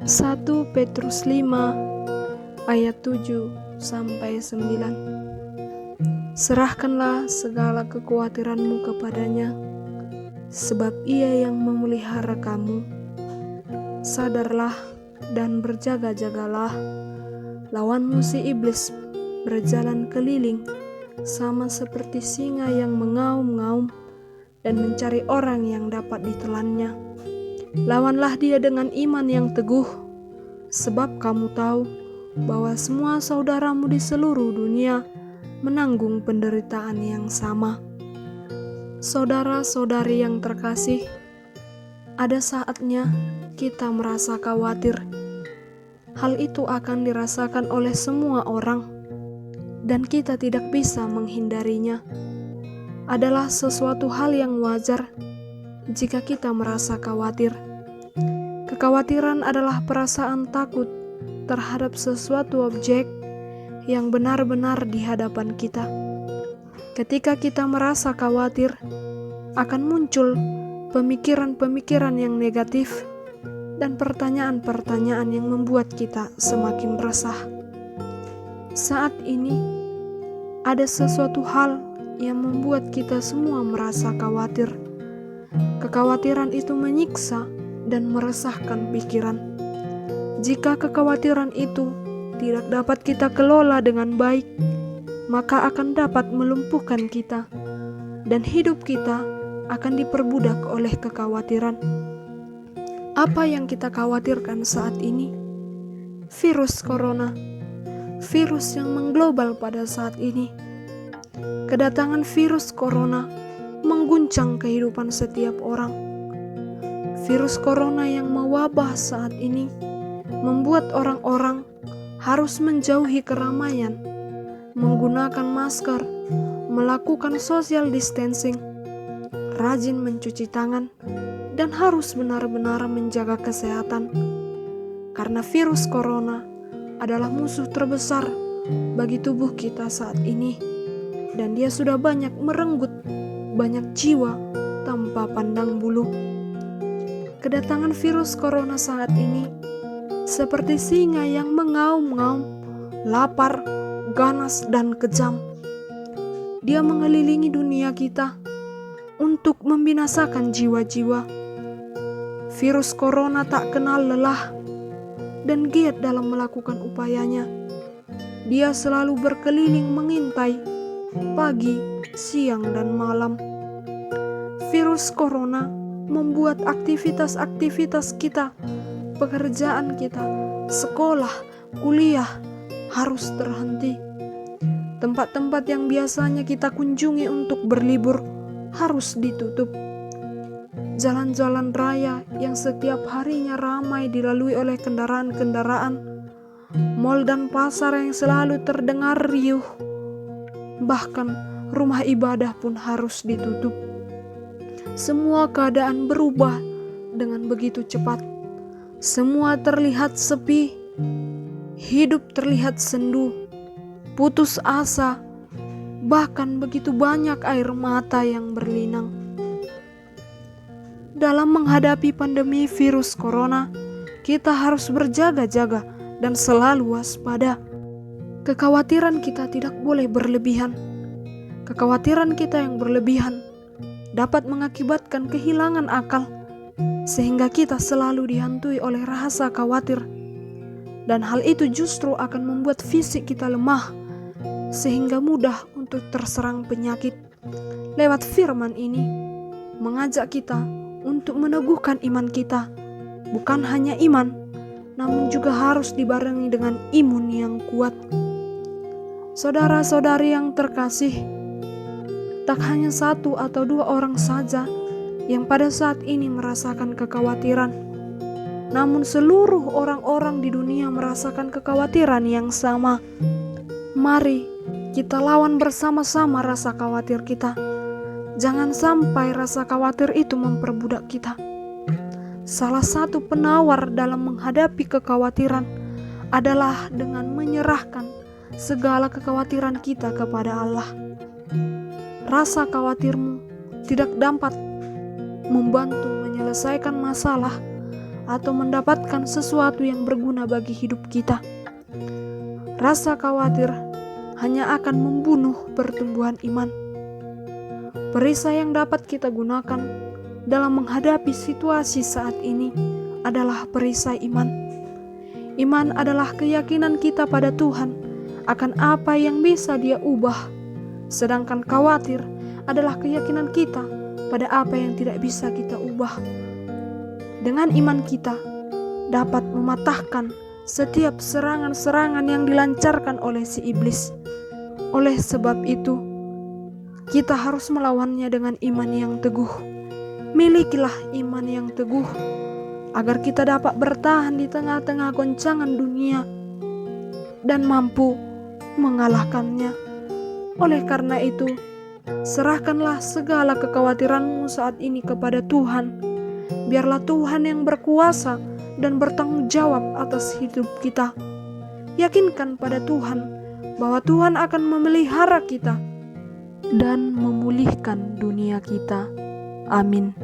1 Petrus 5 ayat 7-9. Serahkanlah segala kekhawatiranmu kepadanya, sebab Ia yang memelihara kamu. Sadarlah dan berjaga-jagalah, lawanmu si iblis berjalan keliling sama seperti singa yang mengaum-ngaum dan mencari orang yang dapat ditelannya. Lawanlah dia dengan iman yang teguh, sebab kamu tahu bahwa semua saudaramu di seluruh dunia menanggung penderitaan yang sama. Saudara-saudari yang terkasih, ada saatnya kita merasa khawatir. Hal itu akan dirasakan oleh semua orang, dan kita tidak bisa menghindarinya. Adalah sesuatu hal yang wajar jika kita merasa khawatir. Kekhawatiran adalah perasaan takut terhadap sesuatu objek yang benar-benar di hadapan kita. Ketika kita merasa khawatir, akan muncul pemikiran-pemikiran yang negatif dan pertanyaan-pertanyaan yang membuat kita semakin resah. Saat ini, ada sesuatu hal yang membuat kita semua merasa khawatir. Kekhawatiran itu menyiksa dan meresahkan pikiran. Jika kekhawatiran itu tidak dapat kita kelola dengan baik, maka akan dapat melumpuhkan kita, dan hidup kita akan diperbudak oleh kekhawatiran. Apa yang kita khawatirkan saat ini? Virus corona, virus yang mengglobal pada saat ini. Kedatangan virus corona mengguncang kehidupan setiap orang. Virus corona yang mewabah saat ini membuat orang-orang harus menjauhi keramaian, menggunakan masker, melakukan social distancing, rajin mencuci tangan, dan harus benar-benar menjaga kesehatan. Karena virus corona adalah musuh terbesar bagi tubuh kita saat ini, dan dia sudah banyak merenggut banyak jiwa tanpa pandang bulu. Kedatangan virus corona saat ini seperti singa yang mengaum-ngaum, lapar, ganas, dan kejam. Dia mengelilingi dunia kita untuk membinasakan jiwa-jiwa. Virus corona tak kenal lelah dan giat dalam melakukan upayanya. Dia selalu berkeliling mengintai pagi, siang, dan malam. Virus corona membuat aktivitas-aktivitas kita, pekerjaan kita, sekolah, kuliah harus terhenti. Tempat-tempat yang biasanya kita kunjungi untuk berlibur harus ditutup. Jalan-jalan raya yang setiap harinya ramai dilalui oleh kendaraan-kendaraan, mal dan pasar yang selalu terdengar riuh, bahkan rumah ibadah pun harus ditutup. Semua keadaan berubah dengan begitu cepat. Semua terlihat sepi, hidup terlihat sendu, putus asa, bahkan begitu banyak air mata yang berlinang. Dalam menghadapi pandemi virus corona, kita harus berjaga-jaga dan selalu waspada. Kekhawatiran kita tidak boleh berlebihan. Kekhawatiran kita yang berlebihan dapat mengakibatkan kehilangan akal, sehingga kita selalu dihantui oleh rasa khawatir. Dan hal itu justru akan membuat fisik kita lemah, sehingga mudah untuk terserang penyakit. Lewat firman ini, mengajak kita untuk meneguhkan iman kita. Bukan hanya iman, namun juga harus dibarengi dengan imun yang kuat. Saudara-saudari yang terkasih, tak hanya 1 atau 2 orang saja yang pada saat ini merasakan kekhawatiran, namun seluruh orang-orang di dunia merasakan kekhawatiran yang sama. Mari kita lawan bersama-sama rasa khawatir kita. Jangan sampai rasa khawatir itu memperbudak kita. Salah satu penawar dalam menghadapi kekhawatiran adalah dengan menyerahkan segala kekhawatiran kita kepada Allah. Rasa khawatirmu tidak dapat membantu menyelesaikan masalah, atau mendapatkan sesuatu yang berguna bagi hidup kita. Rasa khawatir hanya akan membunuh pertumbuhan iman. Perisai yang dapat kita gunakan dalam menghadapi situasi saat ini adalah perisai iman. Iman adalah keyakinan kita pada Tuhan akan apa yang bisa Dia ubah, sedangkan khawatir adalah keyakinan kita pada apa yang tidak bisa kita ubah. Dengan iman kita dapat mematahkan setiap serangan-serangan yang dilancarkan oleh si iblis. Oleh sebab itu, kita harus melawannya dengan iman yang teguh. Milikilah iman yang teguh, agar kita dapat bertahan di tengah-tengah goncangan dunia dan mampu mengalahkannya. Oleh karena itu, serahkanlah segala kekhawatiranmu saat ini kepada Tuhan. Biarlah Tuhan yang berkuasa dan bertanggung jawab atas hidup kita. Yakinkan pada Tuhan bahwa Tuhan akan memelihara kita dan memulihkan dunia kita. Amin.